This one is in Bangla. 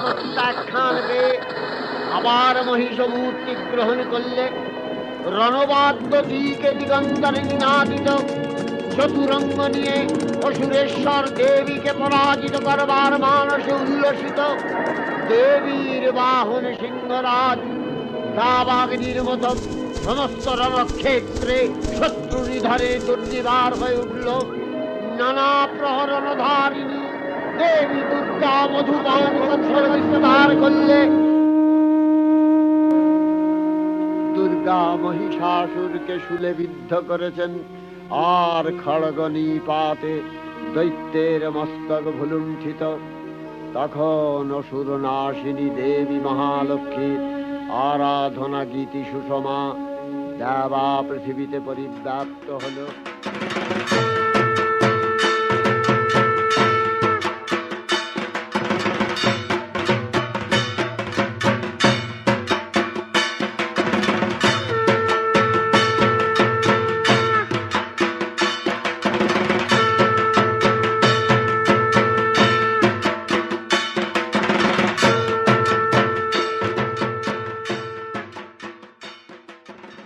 প্রত্যাখ্যান পেয়ে আবার মহিষমূর্তি গ্রহণ করলে রণবাদ্য দিকে দিগন্তরে নিনাদিত চতুরঙ্গ নিয়ে অসুরেশ্বর দেবীকে পরাজিত করবার মানসে উল্লসিত দেবীর বাহন সিংহরাজ দাবাগ্নির মতো সমস্ত রণক্ষেত্রে শত্রু নিধারে দুর্নিবার হয়ে উঠল। নানা প্রহরণধারিণী দেবী দুর্গা মধুপান বিস্তার করলে। দুর্গা মহিষাসুরকে শুলে বিদ্ধ করেছেন, আর খড়গ নিপাতে দৈত্যের মস্তক ভুলুণ্ঠিত। তখন অসুর নাশিনী দেবী মহালক্ষ্মীর আরাধনা গীতি সুষমা দেবা পৃথিবীতে পরিব্যাপ্ত হল।